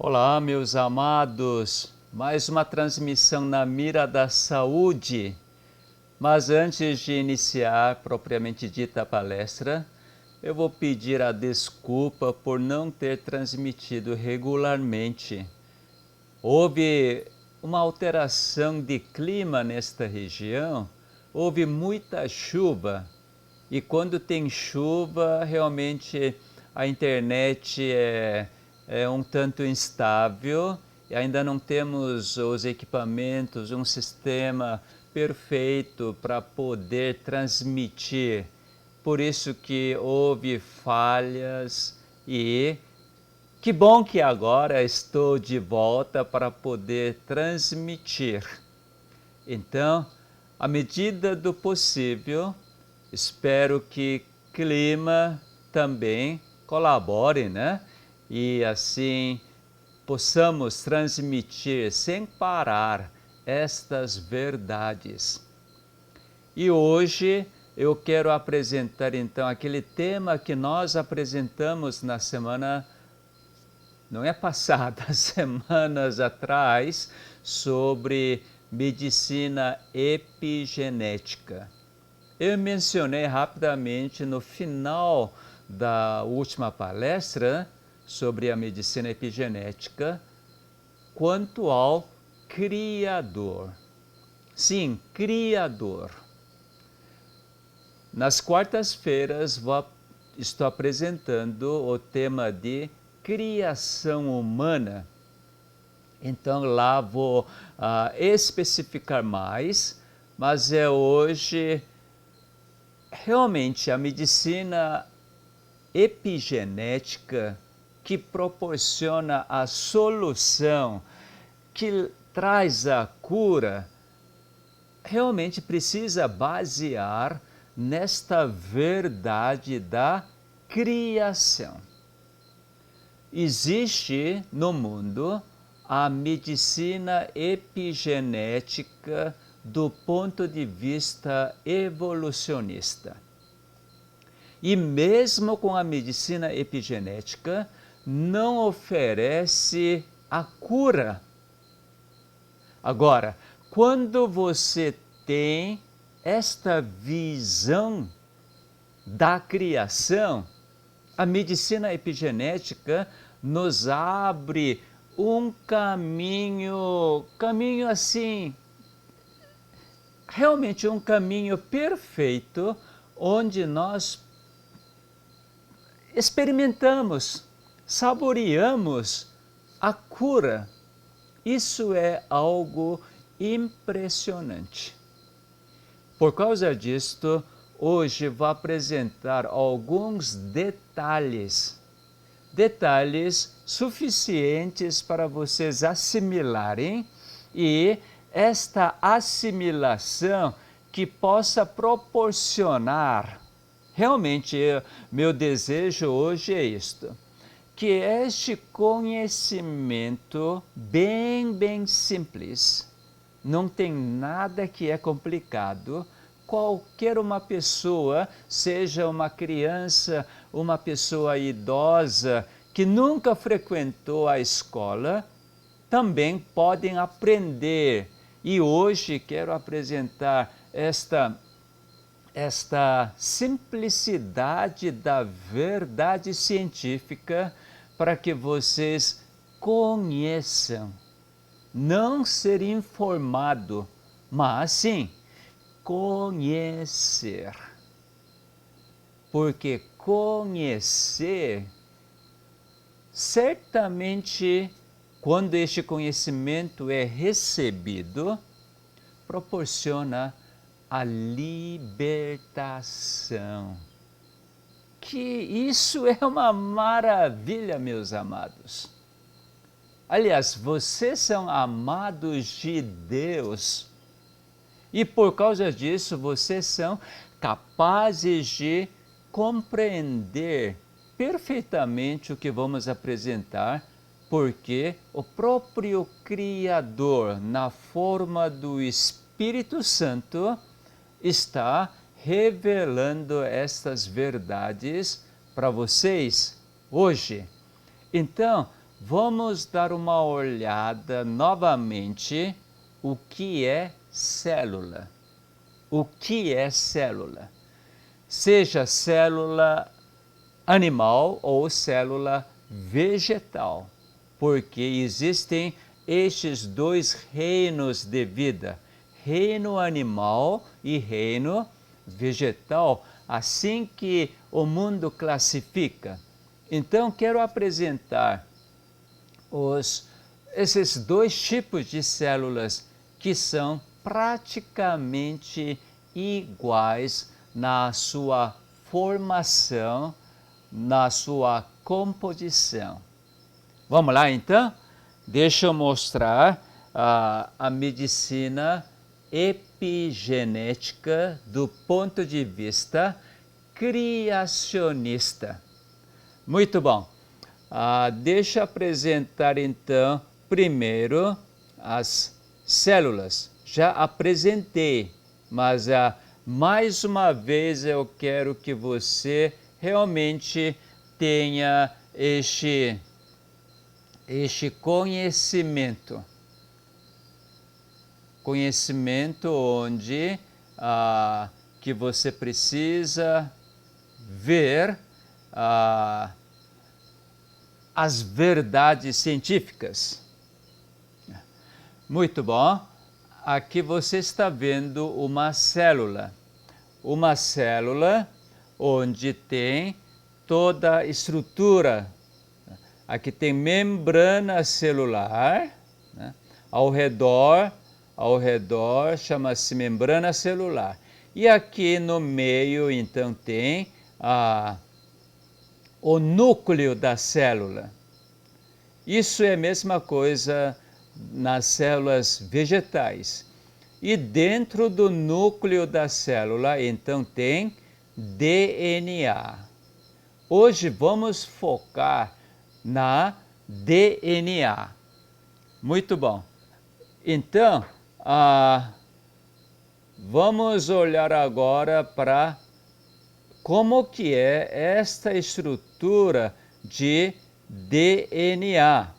Olá, meus amados, mais uma transmissão na mira da saúde. Mas antes de iniciar propriamente dita a palestra, eu vou pedir a desculpa por não ter transmitido regularmente. Houve uma alteração de clima nesta região, houve muita chuva e quando tem chuva realmente a internet é um tanto instável e ainda não temos os equipamentos, um sistema perfeito para poder transmitir. Por isso que houve falhas e que bom que agora estou de volta para poder transmitir. Então, à medida do possível, espero que clima também colabore, né? E assim possamos transmitir sem parar estas verdades. E hoje eu quero apresentar então aquele tema que nós apresentamos na semana, não é passada, semanas atrás, sobre medicina epigenética. Eu mencionei rapidamente no final da última palestra sobre a medicina epigenética quanto ao Criador. Sim, Criador. Nas quartas-feiras estou apresentando o tema de criação humana. Então lá vou especificar mais, mas hoje realmente a medicina epigenética que proporciona a solução, que traz a cura, realmente precisa basear nesta verdade da criação. Existe no mundo a medicina epigenética do ponto de vista evolucionista. E mesmo com a medicina epigenética, não oferece a cura. Agora, quando você tem esta visão da criação, a medicina epigenética nos abre um caminho assim, realmente um caminho perfeito, onde nós experimentamos, saboreamos a cura. Isso é algo impressionante. Por causa disto, hoje vou apresentar alguns detalhes suficientes para vocês assimilarem e esta assimilação que possa proporcionar. Realmente, meu desejo hoje é isto, que este conhecimento bem simples, não tem nada que é complicado, qualquer uma pessoa, seja uma criança, uma pessoa idosa, que nunca frequentou a escola, também podem aprender. E hoje quero apresentar esta simplicidade da verdade científica para que vocês conheçam. Não ser informado, mas sim conhecer. Porque conhecer, certamente, quando este conhecimento é recebido, proporciona a libertação. Que isso é uma maravilha, meus amados. Aliás, vocês são amados de Deus e por causa disso vocês são capazes de compreender perfeitamente o que vamos apresentar, porque o próprio Criador, na forma do Espírito Santo, está revelando estas verdades para vocês hoje. Então, vamos dar uma olhada novamente o que é célula. O que é célula? Seja célula animal ou célula vegetal, porque existem estes dois reinos de vida, reino animal e reino vegetal, assim que o mundo classifica. Então, quero apresentar esses dois tipos de células que são praticamente iguais na sua formação, na sua composição. Vamos lá então? Deixa eu mostrar a medicina epigenética do ponto de vista criacionista. Muito bom. Deixa eu apresentar então primeiro as células. Já apresentei, mas mais uma vez eu quero que você realmente tenha este conhecimento. Conhecimento onde que você precisa ver as verdades científicas. Muito bom. Aqui você está vendo uma célula. Uma célula onde tem toda a estrutura. Aqui tem membrana celular, né? Ao redor chama-se membrana celular. E aqui no meio, então, tem o núcleo da célula. Isso é a mesma coisa nas células vegetais. E dentro do núcleo da célula, então, tem DNA. Hoje vamos focar na DNA. Muito bom. Então, vamos olhar agora para como que é esta estrutura de DNA.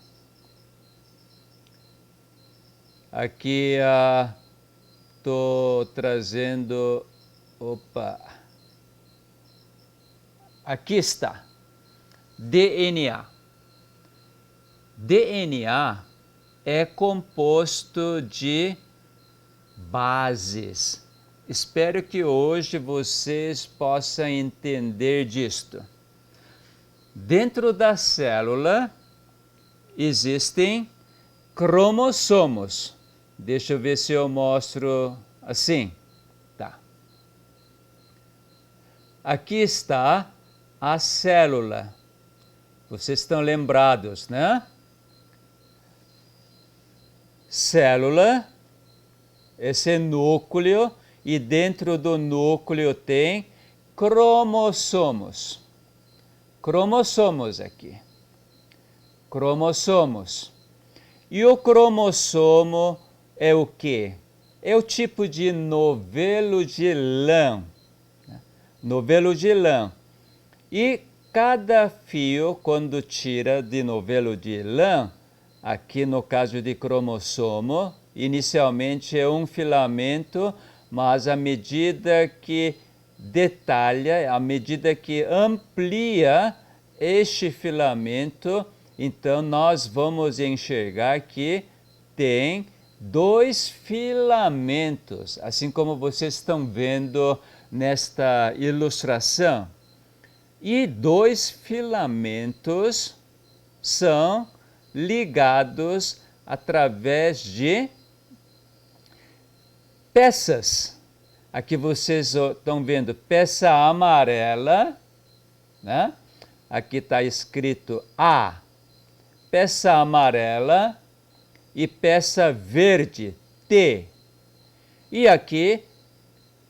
Aqui estou trazendo, aqui está, DNA. DNA é composto de bases. Espero que hoje vocês possam entender disto. Dentro da célula existem cromossomos. Deixa eu ver se eu mostro assim. Tá. Aqui está a célula. Vocês estão lembrados, né? Célula, esse núcleo, e dentro do núcleo tem cromossomos. Cromossomos aqui. Cromossomos. E o cromossomo é o quê? É o tipo de novelo de lã. Novelo de lã. E cada fio, quando tira de novelo de lã, aqui no caso de cromossomo, inicialmente é um filamento, mas à medida que detalha, à medida que amplia este filamento, então nós vamos enxergar que tem dois filamentos, assim como vocês estão vendo nesta ilustração. E dois filamentos são ligados através de peças. Aqui vocês estão vendo peça amarela, né? Aqui está escrito A, peça amarela, e peça verde, T. E aqui,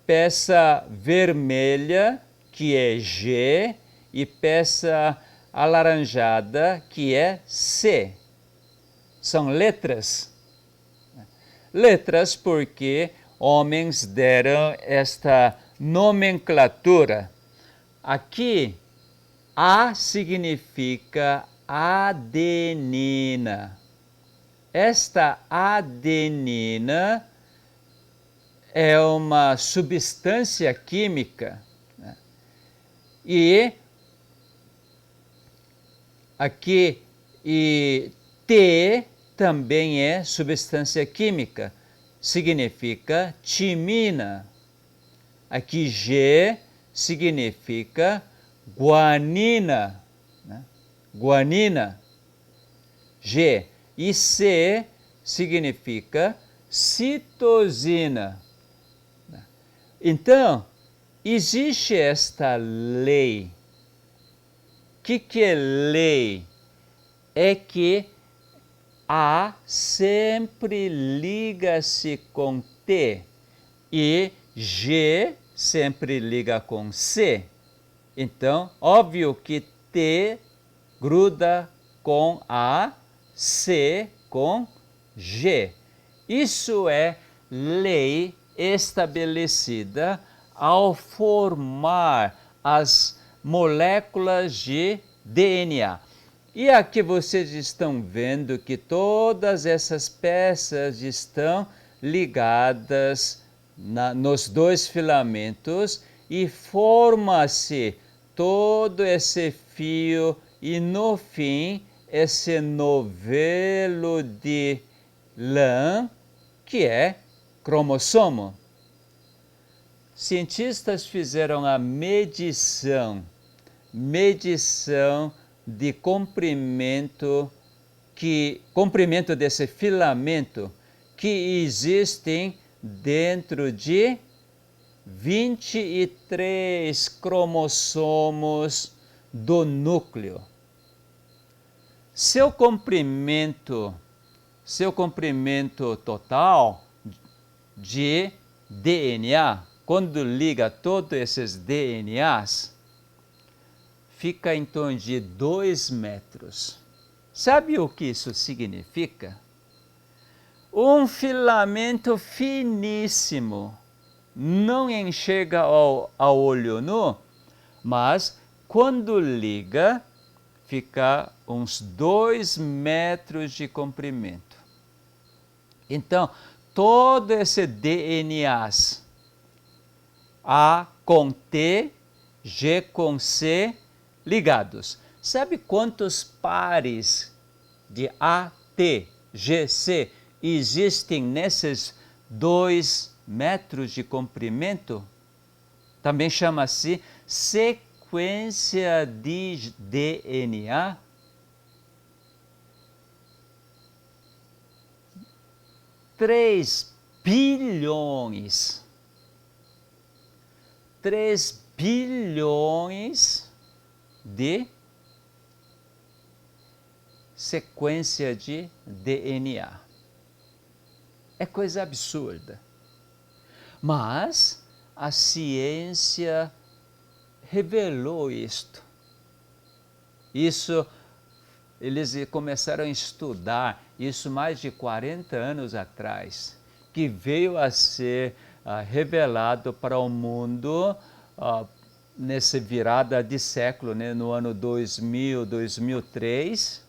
peça vermelha, que é G, e peça alaranjada, que é C. São letras. Letras porque homens deram esta nomenclatura. Aqui, A significa adenina. Esta adenina é uma substância química, né? E aqui T também é substância química, significa timina. Aqui G significa guanina, né? Guanina, G. E C significa citosina. Então, existe esta lei. O que é lei? É que A sempre liga-se com T e G sempre liga com C. Então, óbvio que T gruda com A, C com G. Isso é lei estabelecida ao formar as moléculas de DNA. E aqui vocês estão vendo que todas essas peças estão ligadas nos dois filamentos e forma-se todo esse fio e no fim esse novelo de lã que é cromossomo. Cientistas fizeram a medição de comprimento desse filamento que existem dentro de 23 cromossomos do núcleo. Seu comprimento total de DNA, quando liga todos esses DNAs, fica em torno de 2 metros. Sabe o que isso significa? Um filamento finíssimo, não enxerga ao olho nu, mas quando liga, fica uns 2 metros de comprimento. Então, todo esse DNAs, A com T, G com C, ligados. Sabe quantos pares de AT, GC existem nesses 2 metros de comprimento? Também chama-se sequência de DNA. 3 bilhões. 3 bilhões de sequência de DNA. É coisa absurda. Mas a ciência revelou isto. Eles começaram a estudar isso mais de 40 anos atrás, que veio a ser revelado para o mundo nessa virada de século, né, no ano 2000, 2003,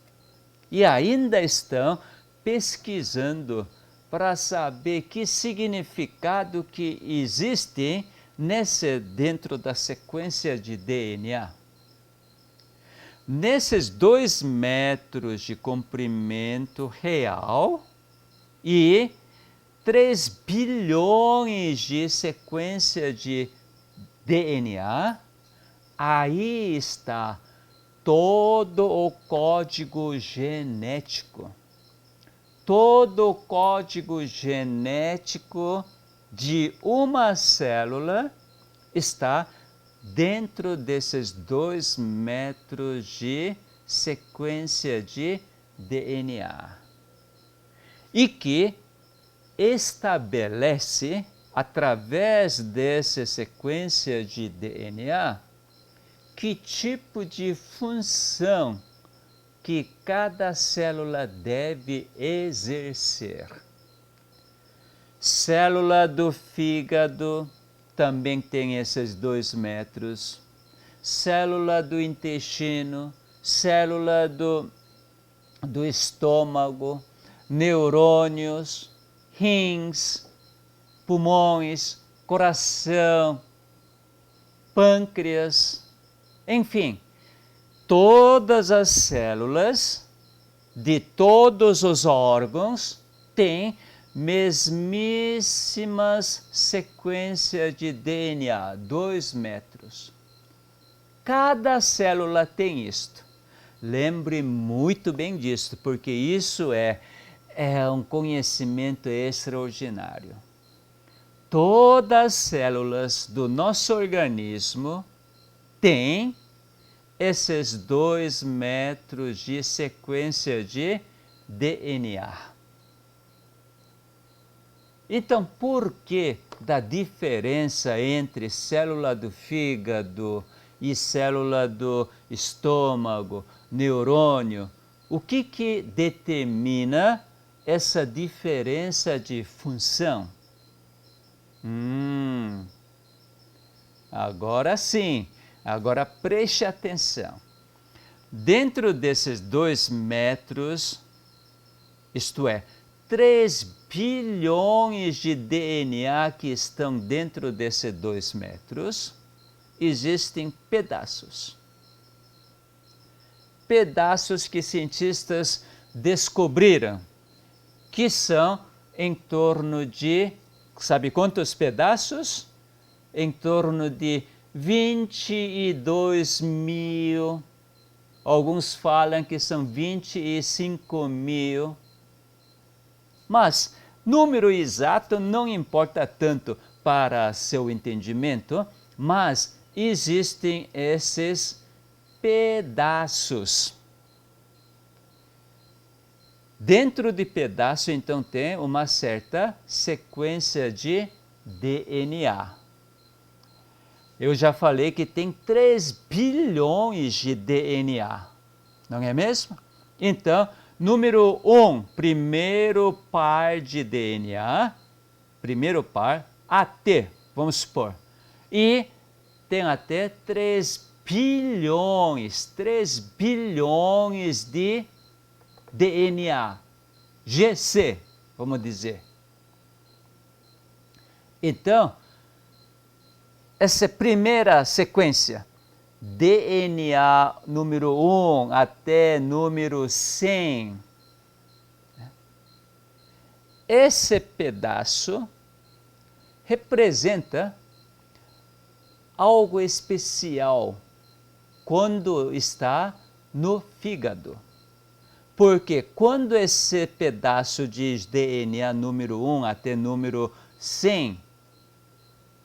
e ainda estão pesquisando para saber que significado que existe dentro da sequência de DNA. Nesses 2 metros de comprimento real e 3 bilhões de sequência de DNA, aí está todo o código genético. Todo o código genético de uma célula está dentro desses 2 metros de sequência de DNA. E que estabelece, através dessa sequência de DNA, que tipo de função que cada célula deve exercer. Célula do fígado também tem esses 2 metros. Célula do intestino, célula do estômago, neurônios, rins, pulmões, coração, pâncreas, enfim, todas as células de todos os órgãos têm mesmíssimas sequências de DNA, 2 metros. Cada célula tem isto. Lembre muito bem disso, porque isso é um conhecimento extraordinário. Todas as células do nosso organismo têm esses 2 metros de sequência de DNA. Então, por que da diferença entre célula do fígado e célula do estômago, neurônio? O que determina essa diferença de função? Agora sim, agora preste atenção. Dentro desses 2 metros, isto é, 3 bilhões de DNA que estão dentro desses 2 metros, existem pedaços. Pedaços que cientistas descobriram, que são em torno de, sabe quantos pedaços? Em torno de 22 mil, alguns falam que são 25 mil, mas número exato não importa tanto para seu entendimento, mas existem esses pedaços. Dentro de pedaço, então, tem uma certa sequência de DNA. Eu já falei que tem 3 bilhões de DNA, não é mesmo? Então, número 1, primeiro par de DNA, primeiro par, até, vamos supor, e tem até 3 bilhões de DNA, GC, vamos dizer. Então, essa primeira sequência, DNA número 1 até número 100, esse pedaço representa algo especial quando está no fígado. Porque quando esse pedaço de DNA número 1 até número 100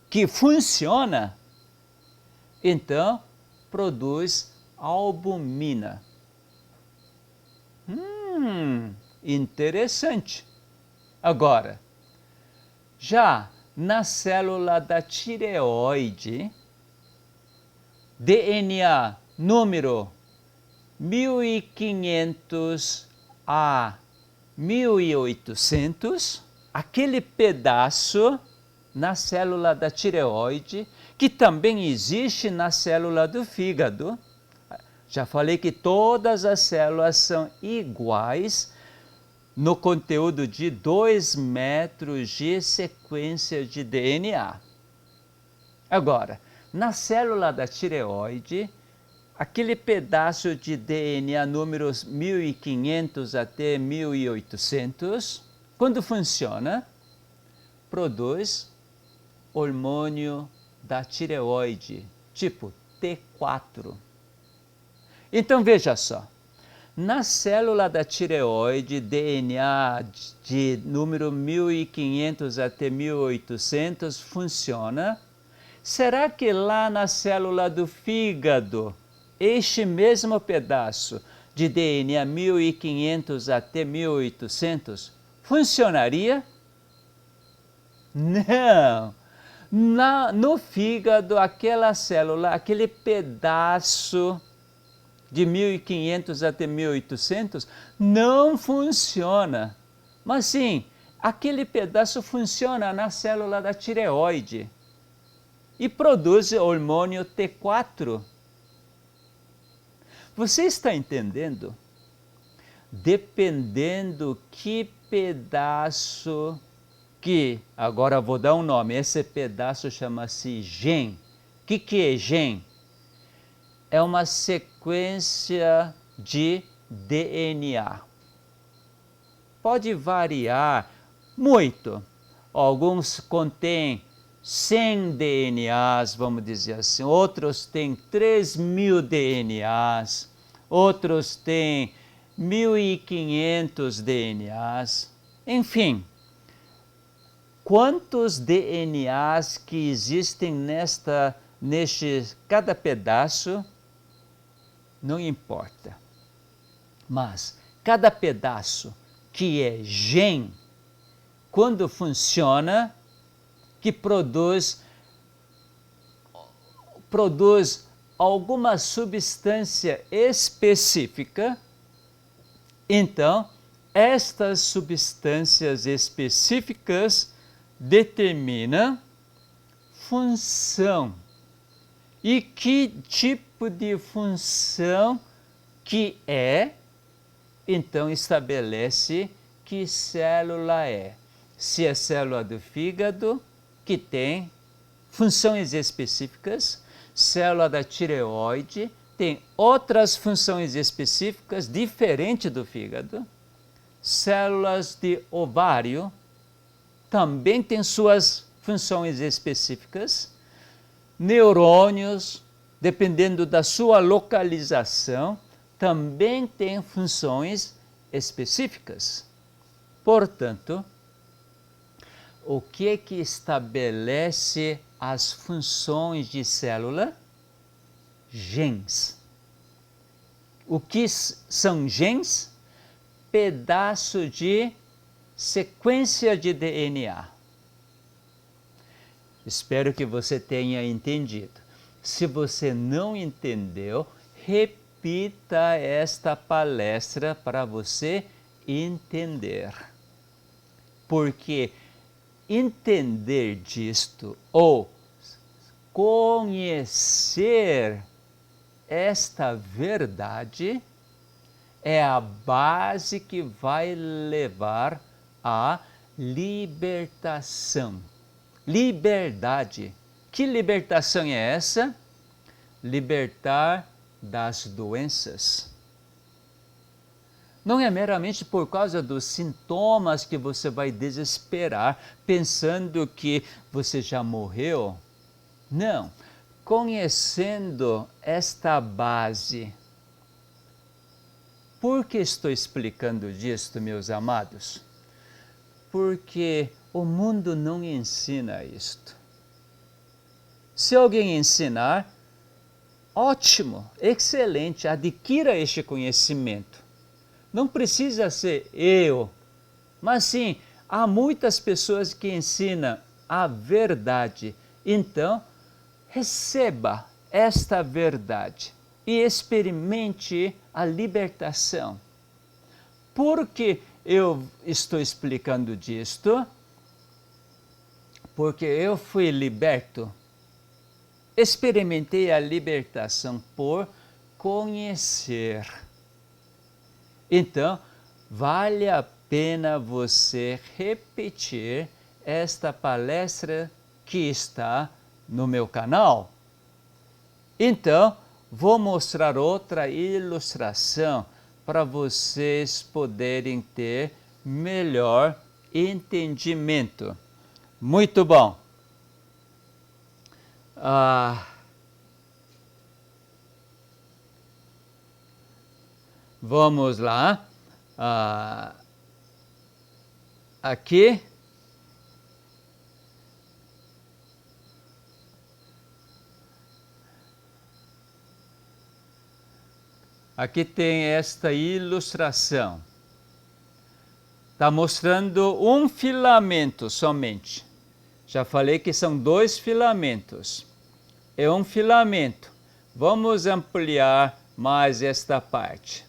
que funciona, então produz albumina. Interessante. Agora, já na célula da tireoide, DNA número 1500 a 1800, aquele pedaço na célula da tireoide, que também existe na célula do fígado. Já falei que todas as células são iguais no conteúdo de 2 metros de sequência de DNA. Agora, na célula da tireoide, aquele pedaço de DNA números 1500 até 1800, quando funciona, produz hormônio da tireoide, tipo T4. Então veja só, na célula da tireoide, DNA de número 1500 até 1800 funciona. Será que lá na célula do fígado, este mesmo pedaço de DNA 1500 até 1800 funcionaria? Não! No fígado, aquela célula, aquele pedaço de 1500 até 1800 não funciona. Mas sim, aquele pedaço funciona na célula da tireoide e produz hormônio T4. Você está entendendo? Dependendo que pedaço que, agora vou dar um nome, esse pedaço chama-se gen. O que é gen? É uma sequência de DNA. Pode variar muito. Alguns contêm 100 DNAs, vamos dizer assim. Outros têm 3.000 DNAs. Outros têm 1.500 DNAs. Enfim, quantos DNAs que existem neste cada pedaço, não importa. Mas cada pedaço que é gen, quando funciona, que produz alguma substância específica, então estas substâncias específicas determinam função. E que tipo de função que é, então estabelece que célula é. Se é célula do fígado, que tem funções específicas, célula da tireoide tem outras funções específicas diferentes do fígado, células de ovário também têm suas funções específicas, neurônios, dependendo da sua localização, também têm funções específicas. Portanto, o que estabelece as funções de célula? Genes. O que são genes? Pedaço de sequência de DNA. Espero que você tenha entendido. Se você não entendeu, repita esta palestra para você entender. Porque entender disto ou conhecer esta verdade é a base que vai levar à libertação. Liberdade. Que libertação é essa? Libertar das doenças. Não é meramente por causa dos sintomas que você vai desesperar, pensando que você já morreu. Não. Conhecendo esta base. Por que estou explicando disto, meus amados? Porque o mundo não ensina isto. Se alguém ensinar, ótimo, excelente, adquira este conhecimento. Não precisa ser eu, mas sim, há muitas pessoas que ensinam a verdade. Então, receba esta verdade e experimente a libertação. Por que eu estou explicando disto? Porque eu fui liberto. Experimentei a libertação por conhecer. Então, vale a pena você repetir esta palestra que está no meu canal. Então, vou mostrar outra ilustração para vocês poderem ter melhor entendimento. Muito bom. Vamos lá. Aqui. Aqui tem esta ilustração. Está mostrando um filamento somente. Já falei que são 2 filamentos. É um filamento. Vamos ampliar mais esta parte.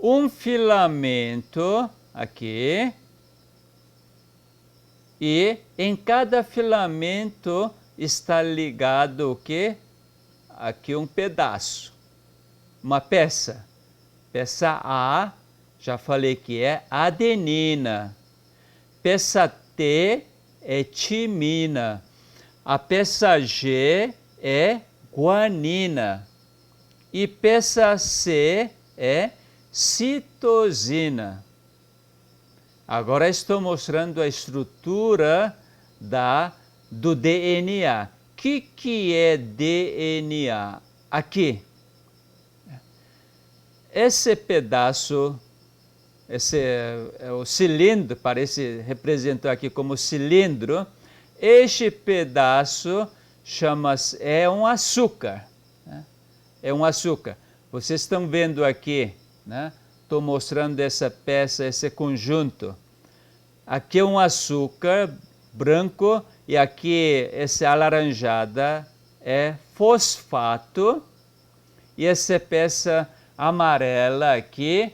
Um filamento aqui. E em cada filamento está ligado o quê? Aqui um pedaço. uma peça. Peça A, já falei que é adenina. Peça T é timina. A peça G é guanina. E peça C é citosina. Agora estou mostrando a estrutura do DNA. O que é DNA? Aqui. Esse pedaço, esse é o cilindro, parece representar aqui como cilindro. Este pedaço é um açúcar. Né? É um açúcar. Vocês estão vendo aqui, né? Estou mostrando essa peça, esse conjunto. Aqui é um açúcar branco e aqui essa alaranjada é fosfato. E essa peça amarela aqui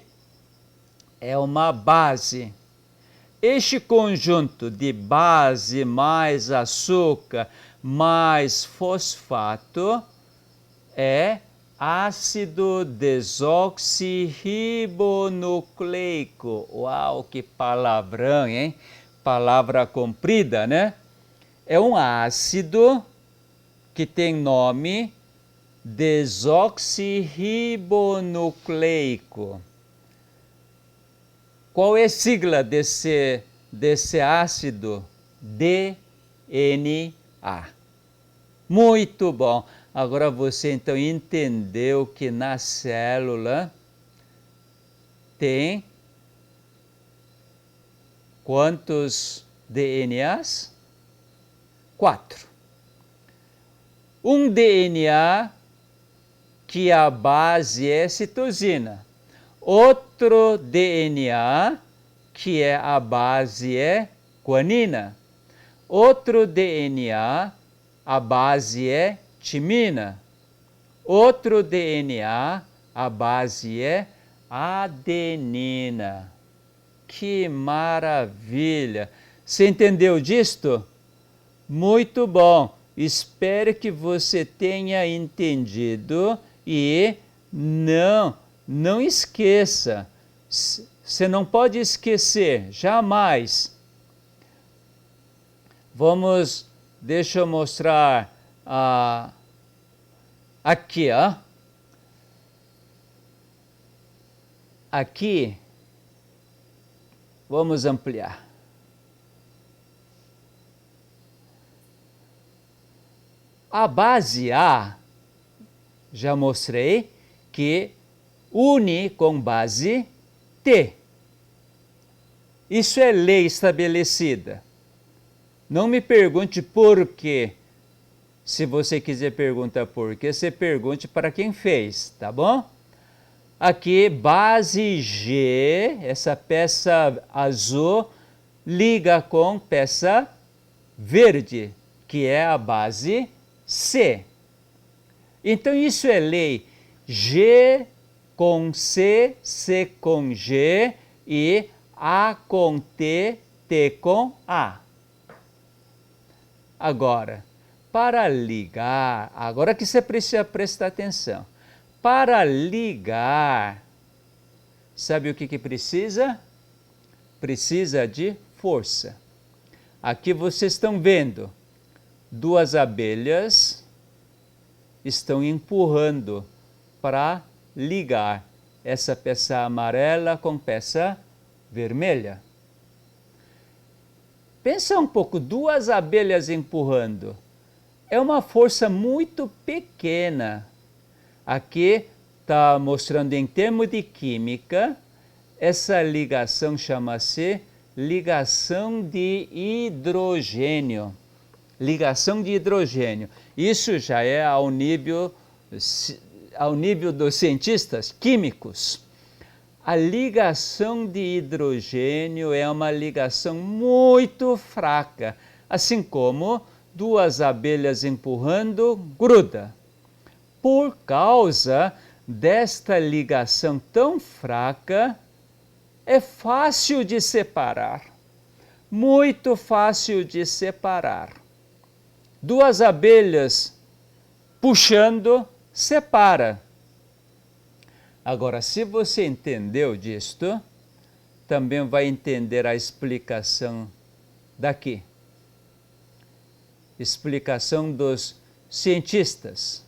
é uma base. Este conjunto de base mais açúcar mais fosfato é ácido desoxirribonucleico. Uau, que palavrão, hein? Palavra comprida, né? É um ácido que tem nome desoxirribonucleico. Qual é a sigla desse ácido? DNA. Muito bom. Agora você então entendeu que na célula tem quantos DNAs? 4. Um DNA que a base é citosina. Outro DNA que a base é guanina. Outro DNA, a base é timina. Outro DNA, a base é adenina. Que maravilha! Você entendeu disto? Muito bom! Espero que você tenha entendido e não esqueça. Você não pode esquecer, jamais. Deixa eu mostrar aqui, ó. Aqui, vamos ampliar. A base A, já mostrei que une com base T. Isso é lei estabelecida. Não me pergunte por quê. Se você quiser perguntar por quê, você pergunte para quem fez, tá bom? Aqui, base G, essa peça azul, liga com peça verde, que é a base C. Então, isso é lei. G com C, C com G e A com T, T com A. Agora, para ligar, agora que você precisa prestar atenção. Para ligar, sabe o que precisa? Precisa de força. Aqui vocês estão vendo, 2 abelhas estão empurrando para ligar essa peça amarela com peça vermelha. Pensa um pouco, 2 abelhas empurrando. É uma força muito pequena. Aqui está mostrando em termos de química, essa ligação chama-se ligação de hidrogênio. Ligação de hidrogênio. Isso já é ao nível dos cientistas químicos. A ligação de hidrogênio é uma ligação muito fraca, assim como 2 abelhas empurrando gruda. Por causa desta ligação tão fraca, é fácil de separar, muito fácil de separar. 2 abelhas puxando, separa. Agora, se você entendeu disto, também vai entender a explicação daqui. Explicação dos cientistas.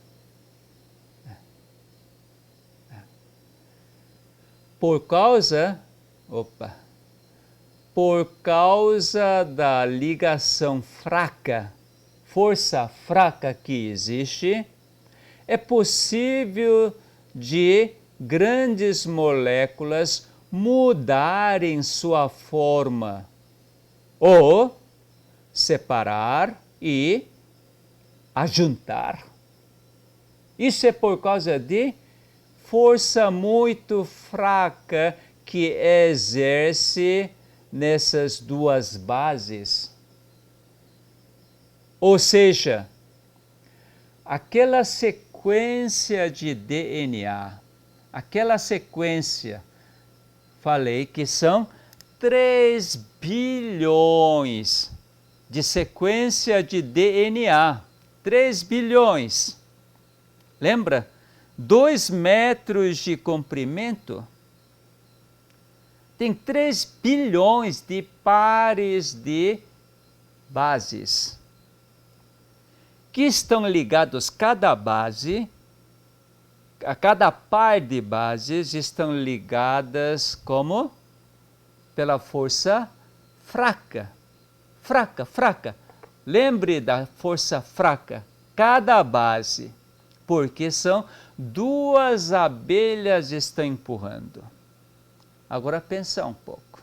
Por causa da ligação fraca, força fraca que existe, é possível de grandes moléculas mudarem sua forma ou separar e ajuntar. Isso é por causa de força muito fraca que exerce nessas duas bases. Ou seja, aquela sequência de DNA, aquela sequência, falei que são 3 bilhões de sequência de DNA. 3 bilhões. Lembra? 2 metros de comprimento. Tem 3 bilhões de pares de bases que estão ligados, cada par de bases estão ligadas como? Pela força fraca. Fraca. Lembre da força fraca. Cada base, porque são 2 abelhas estão empurrando. Agora pensa um pouco.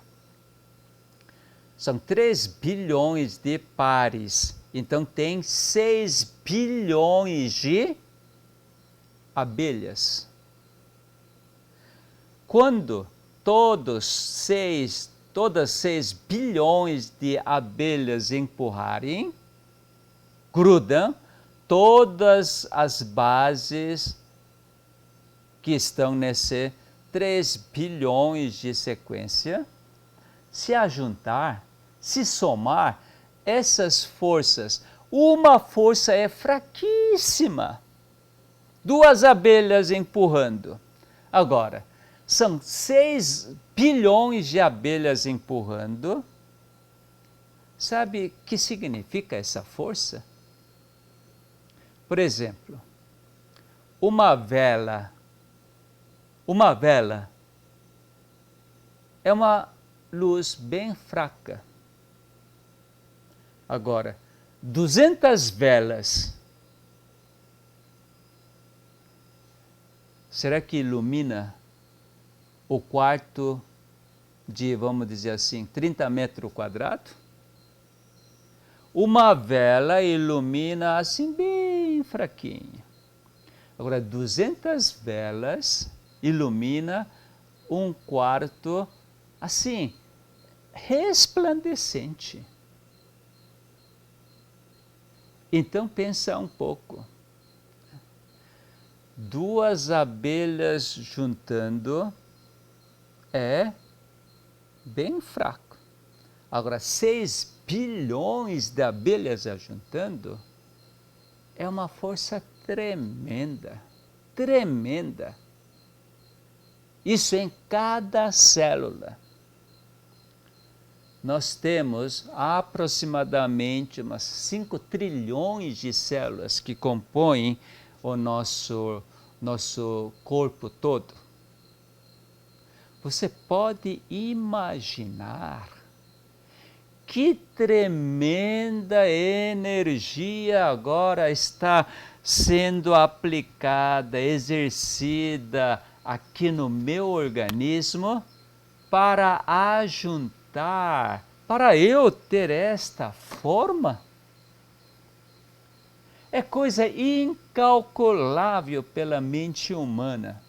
São 3 bilhões de pares. Então tem 6 bilhões de abelhas. Quando todas 6 bilhões de abelhas empurrarem, grudam todas as bases que estão nesse 3 bilhões de sequência, se ajuntar, se somar essas forças, uma força é fraquíssima. 2 abelhas empurrando. Agora, são 6 bilhões de abelhas empurrando. Sabe o que significa essa força? Por exemplo, uma vela é uma luz bem fraca. Agora, 200 velas, será que ilumina o quarto de, vamos dizer assim, 30 metros quadrados? Uma vela ilumina assim bem fraquinho. Agora, 200 velas ilumina um quarto assim, resplandecente. Então pensa um pouco. 2 abelhas juntando é bem fraco. Agora, 6 bilhões de abelhas ajuntando é uma força tremenda. Isso em cada célula. Nós temos aproximadamente umas 5 trilhões de células que compõem o nosso corpo todo. Você pode imaginar que tremenda energia agora está sendo aplicada, exercida aqui no meu organismo para ajuntar, para eu ter esta forma? É coisa incalculável pela mente humana.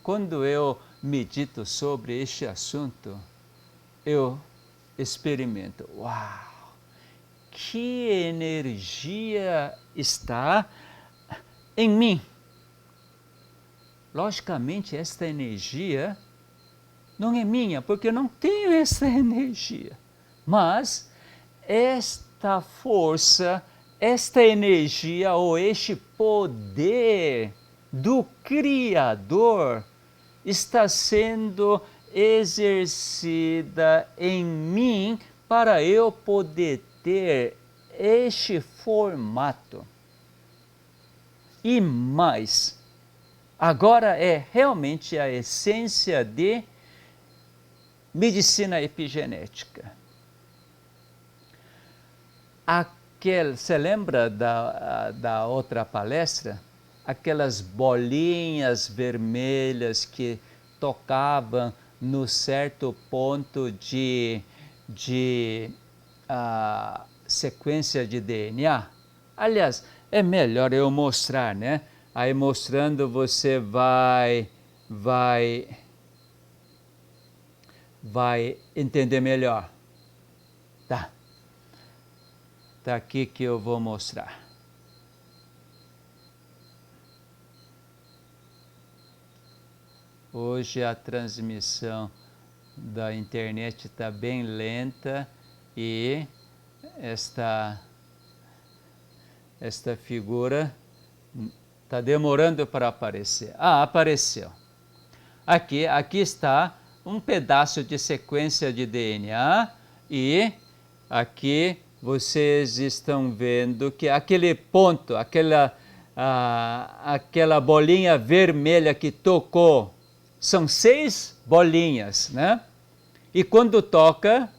Quando eu medito sobre este assunto, eu experimento. Uau! Que energia está em mim? Logicamente, esta energia não é minha, porque eu não tenho essa energia. Mas esta força esta energia ou este poder do Criador está sendo exercida em mim para eu poder ter este formato. E mais, agora é realmente a essência de medicina epigenética. Você lembra da outra palestra? Aquelas bolinhas vermelhas que tocavam no certo ponto de sequência de DNA? Aliás, é melhor eu mostrar, né? Aí mostrando você vai entender melhor. Tá. Tá aqui que eu vou mostrar. Hoje a transmissão da internet está bem lenta e esta figura está demorando para aparecer. Ah, apareceu. Aqui está um pedaço de sequência de DNA e aqui vocês estão vendo que aquele ponto, aquela bolinha vermelha que tocou, são 6 bolinhas, né? E quando toca,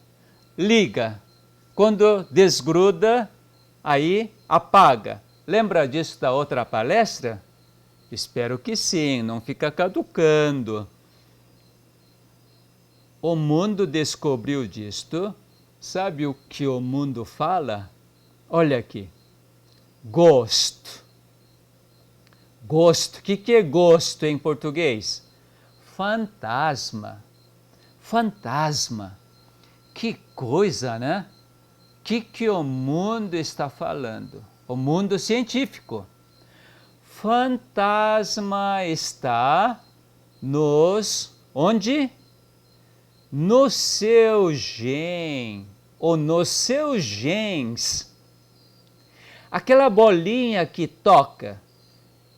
liga. Quando desgruda, aí apaga. Lembra disso da outra palestra? Espero que sim, não fica caducando. O mundo descobriu disto. Sabe o que o mundo fala? Olha aqui. Gosto. Gosto. O que é gosto em português? Fantasma. Fantasma. Que coisa, né? O que o mundo está falando? O mundo científico. Fantasma está onde? No seu gene, ou nos seus genes. Aquela bolinha que toca,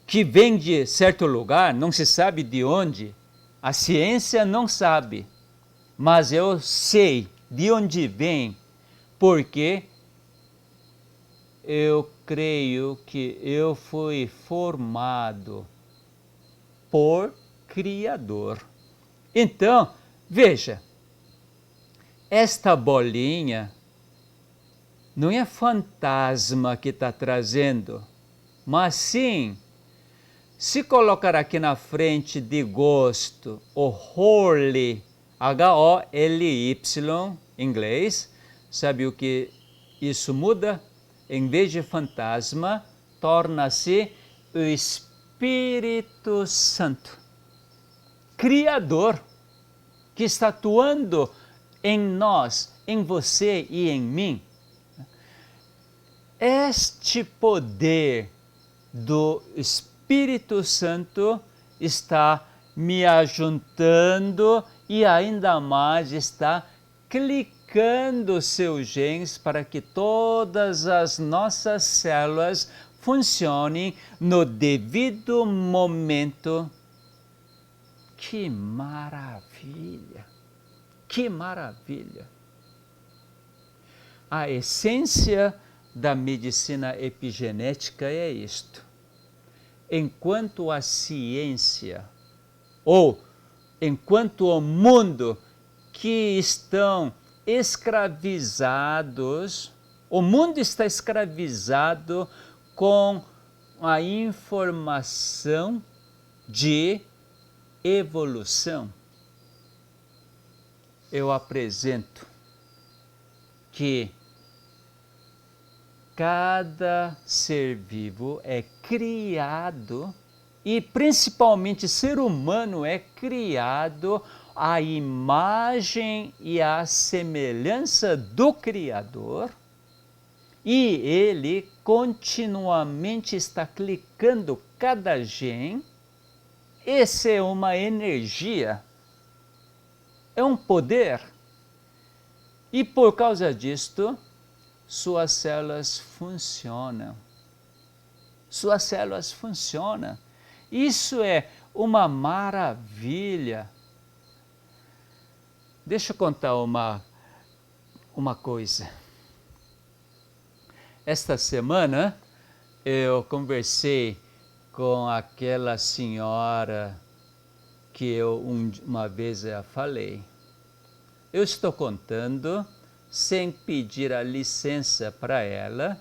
que vem de certo lugar, não se sabe de onde, a ciência não sabe, mas eu sei de onde vem, porque eu creio que eu fui formado por Criador. Então, veja, esta bolinha não é fantasma que está trazendo, mas sim, se colocar aqui na frente de gosto, o Holy, H-O-L-Y, em inglês, sabe o que isso muda? Em vez de fantasma, torna-se o Espírito Santo, Criador, que está atuando em nós, em você e em mim. Este poder do Espírito Santo está me ajuntando e ainda mais está clicando seus genes para que todas as nossas células funcionem no devido momento. Que maravilha! Que maravilha! A essência da medicina epigenética é isto. Enquanto a ciência, ou enquanto o mundo que estão escravizados, o mundo está escravizado com a informação de evolução. Eu apresento que cada ser vivo é criado, e principalmente ser humano é criado à imagem e à semelhança do Criador, e ele continuamente está clicando cada gene. Essa é uma energia, é um poder, e por causa disto, suas células funcionam. Suas células funcionam. Isso é uma maravilha. Deixa eu contar uma coisa. Esta semana eu conversei com aquela senhora que eu uma vez já falei. Eu estou contando sem pedir a licença para ela,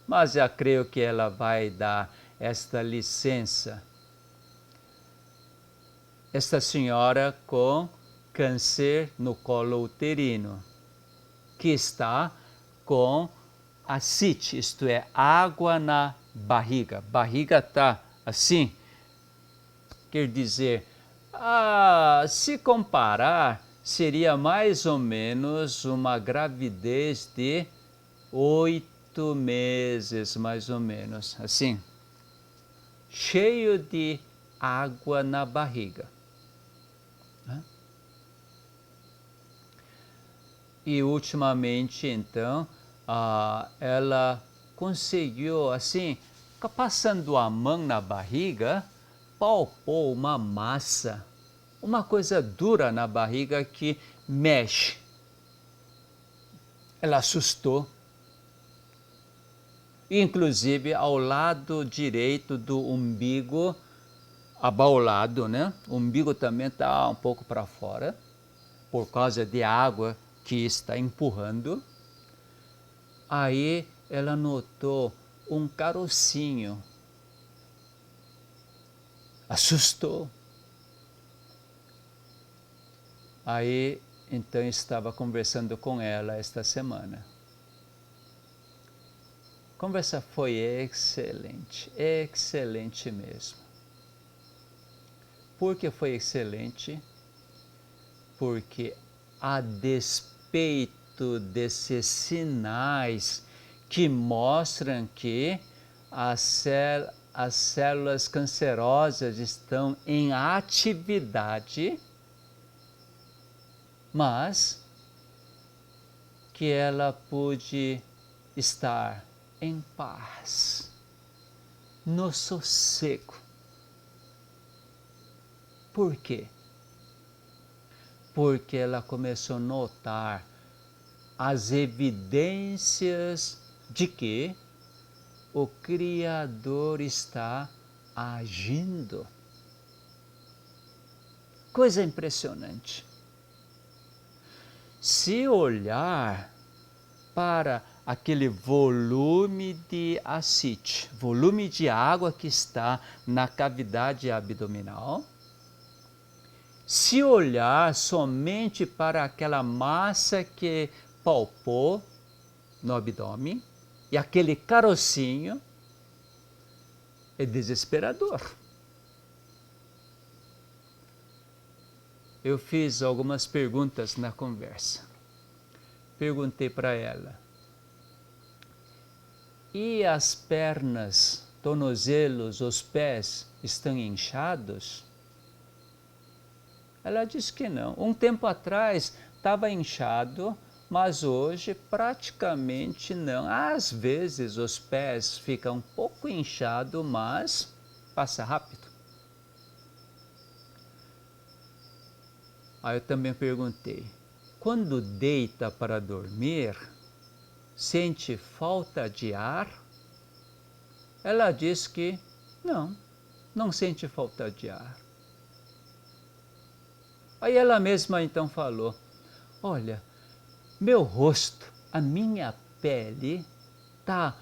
mas já creio que ela vai dar esta licença. Esta senhora com câncer no colo uterino, que está com ascite, isto é, água na barriga. Barriga está assim, quer dizer, se comparar, seria mais ou menos uma gravidez de 8 meses, mais ou menos, assim, cheio de água na barriga. E ultimamente, então, ela conseguiu, assim, passando a mão na barriga, palpou uma massa, uma coisa dura na barriga que mexe. Ela assustou. Inclusive, ao lado direito do umbigo, abaulado, né? O umbigo também está um pouco para fora, por causa de água que está empurrando. Aí ela notou um carocinho. Assustou. Aí, então, estava conversando com ela esta semana. A conversa foi excelente, excelente mesmo. Por que foi excelente? Porque, a despeito desses sinais que mostram que as células cancerosas estão em atividade, mas que ela pôde estar em paz, no sossego. Por quê? Porque ela começou a notar as evidências de que o Criador está agindo. Coisa impressionante. Se olhar para aquele volume de ascite, volume de água que está na cavidade abdominal, se olhar somente para aquela massa que palpou no abdômen e aquele carocinho, é desesperador. Eu fiz algumas perguntas na conversa. Perguntei para ela: e as pernas, tornozelos, os pés estão inchados? Ela disse que não. Um tempo atrás estava inchado, mas hoje praticamente não. Às vezes os pés ficam um pouco inchados, mas passa rápido. Aí eu também perguntei: quando deita para dormir, sente falta de ar? Ela disse que não sente falta de ar. Aí ela mesma então falou: olha, meu rosto, a minha pele está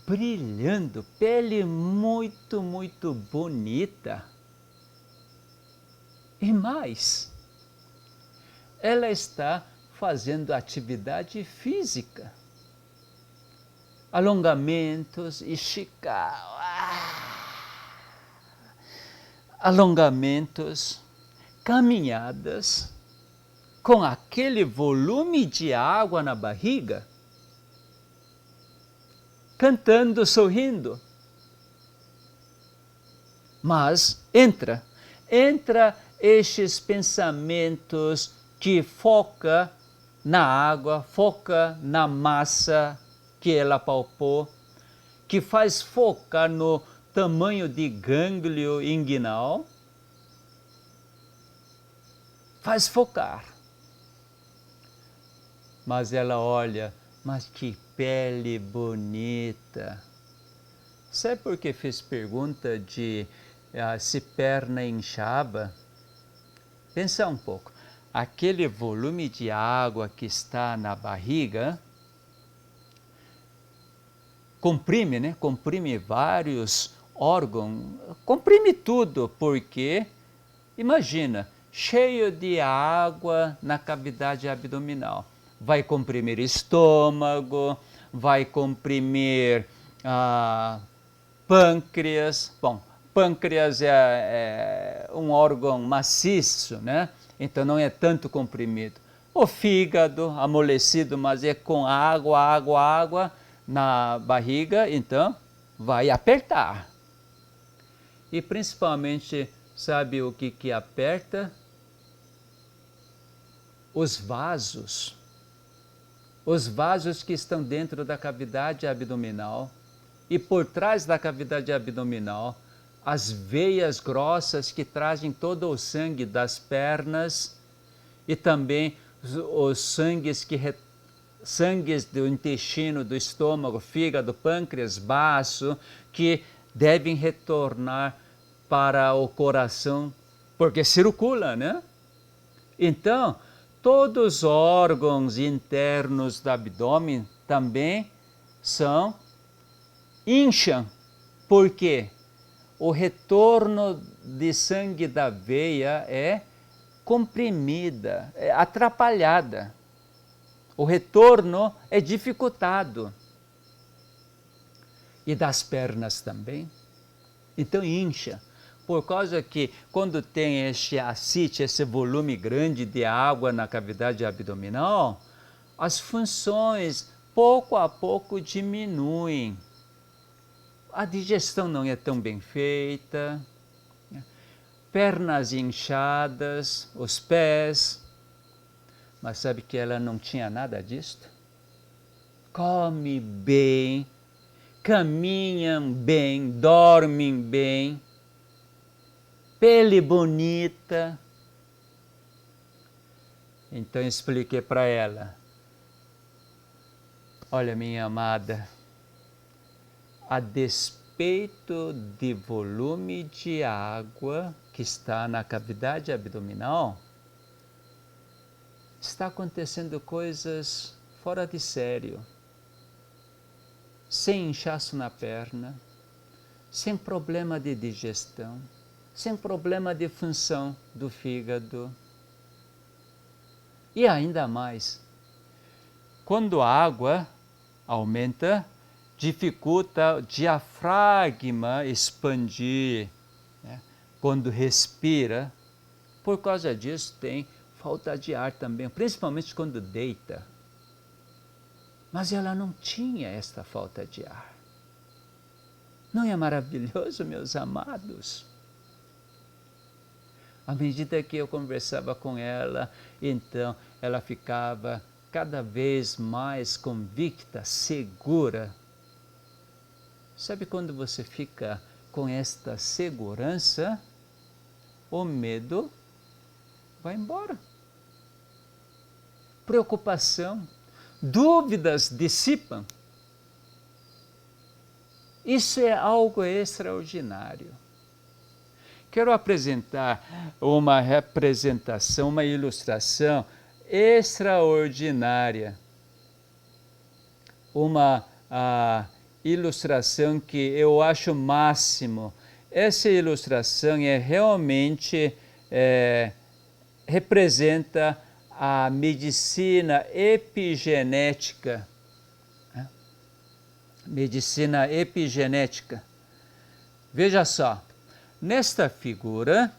brilhando, pele muito, muito bonita. E mais, ela está fazendo atividade física, alongamentos, esticar, alongamentos, caminhadas, com aquele volume de água na barriga, cantando, sorrindo. Mas entra estes pensamentos que foca na água, foca na massa que que ela palpou, que faz focar no tamanho de gânglio inguinal, faz focar. Mas ela olha, mas que pele bonita. Sabe por que fez pergunta de se perna inchava? Pensa um pouco. Aquele volume de água que está na barriga comprime, né? Comprime vários órgãos, comprime tudo, porque imagina, cheio de água na cavidade abdominal. Vai comprimir estômago, vai comprimir pâncreas. Bom, pâncreas é um órgão maciço, né? Então não é tanto comprimido. O fígado, amolecido, mas é com água na barriga, então vai apertar. E principalmente, sabe o que aperta? Os vasos. Os vasos que estão dentro da cavidade abdominal e por trás da cavidade abdominal, as veias grossas que trazem todo o sangue das pernas e também os sangues do intestino, do estômago, fígado, pâncreas, baço, que devem retornar para o coração, porque circula, né? Então, todos os órgãos internos do abdômen também incham. Por quê? O retorno de sangue da veia é comprimida, é atrapalhada. O retorno é dificultado. E das pernas também. Então incha. Por causa que quando tem este ascite, esse volume grande de água na cavidade abdominal, as funções pouco a pouco diminuem. A digestão não é tão bem feita, pernas inchadas, os pés, mas sabe que ela não tinha nada disto? Come bem, caminham bem, dormem bem, pele bonita. Então expliquei para ela, olha minha amada, a despeito de volume de água que está na cavidade abdominal, está acontecendo coisas fora de sério. Sem inchaço na perna, sem problema de digestão, sem problema de função do fígado. E ainda mais, quando a água aumenta, dificulta o diafragma expandir, né? Quando respira, por causa disso tem falta de ar também, principalmente quando deita. Mas ela não tinha esta falta de ar. Não é maravilhoso, meus amados? À medida que eu conversava com ela, então ela ficava cada vez mais convicta, segura. Sabe quando você fica com esta segurança, o medo vai embora. Preocupação, dúvidas dissipam. Isso é algo extraordinário. Quero apresentar uma representação, uma ilustração extraordinária. Uma ilustração que eu acho máximo. Essa ilustração realmente representa a medicina epigenética. Medicina epigenética. Veja só, nesta figura,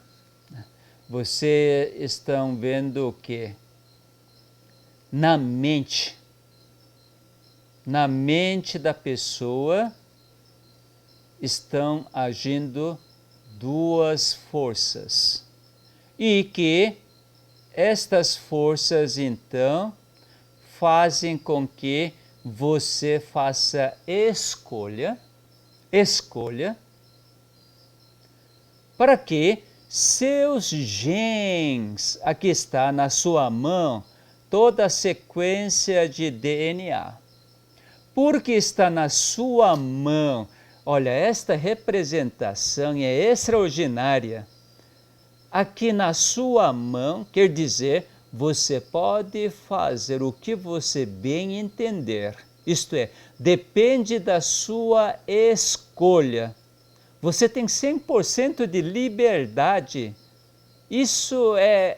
vocês estão vendo o quê? Na mente da pessoa estão agindo duas forças. E que estas forças, então, fazem com que você faça escolha, para que seus genes, aqui está na sua mão, toda a sequência de DNA. Porque está na sua mão, olha, esta representação é extraordinária. Aqui na sua mão, quer dizer, você pode fazer o que você bem entender. Isto é, depende da sua escolha. Você tem 100% de liberdade. Isso é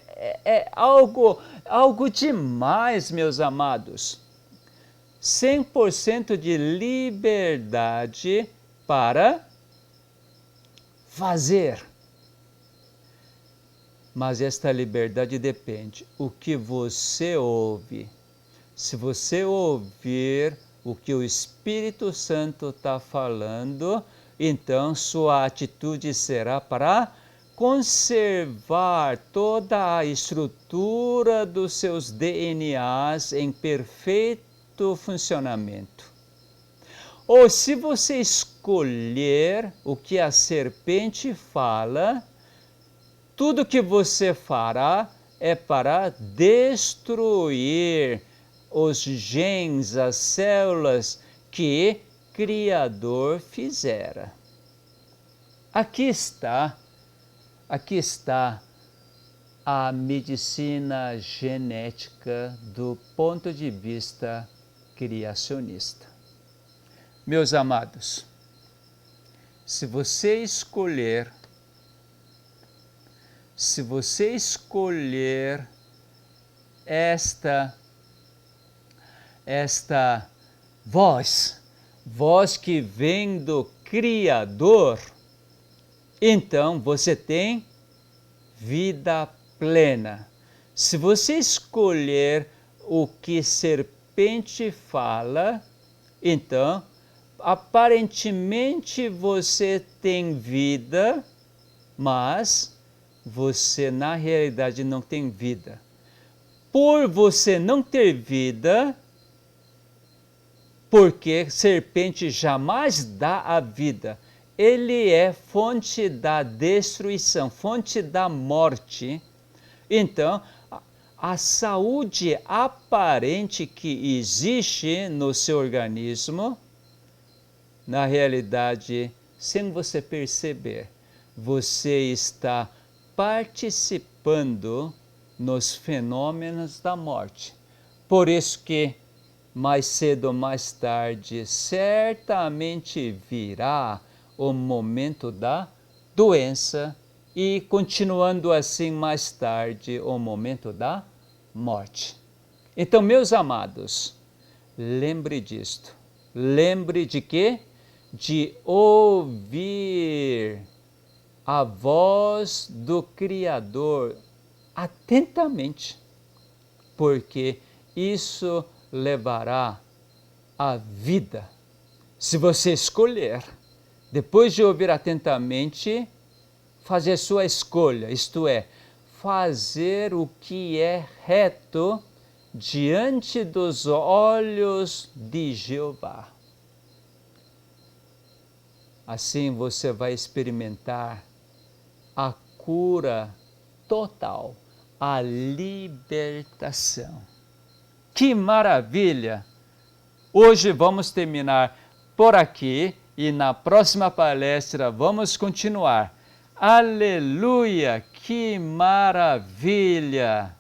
algo demais, meus amados. 100% de liberdade para fazer. Mas esta liberdade depende do que você ouve. Se você ouvir o que o Espírito Santo está falando, então sua atitude será para conservar toda a estrutura dos seus DNAs em perfeito funcionamento. Ou se você escolher o que a serpente fala, tudo que você fará é para destruir os genes, as células que o Criador fizera. Aqui está a medicina genética do ponto de vista criacionista. Meus amados, se você escolher esta voz que vem do Criador, então você tem vida plena. Se você escolher o que serpente fala, então aparentemente você tem vida, mas você na realidade não tem vida. Por você não ter vida, porque serpente jamais dá a vida, ele é fonte da destruição, fonte da morte. Então, a saúde aparente que existe no seu organismo, na realidade, sem você perceber, você está participando nos fenômenos da morte. Por isso que, mais cedo ou mais tarde, certamente virá o momento da doença e, continuando assim mais tarde, o momento da morte. Então, meus amados, lembre disto. Lembre de quê? De ouvir a voz do Criador atentamente, porque isso levará à vida. Se você escolher, depois de ouvir atentamente, fazer sua escolha, isto é, fazer o que é reto diante dos olhos de Jeová. Assim você vai experimentar a cura total, a libertação. Que maravilha! Hoje vamos terminar por aqui e na próxima palestra vamos continuar. Aleluia! Que maravilha!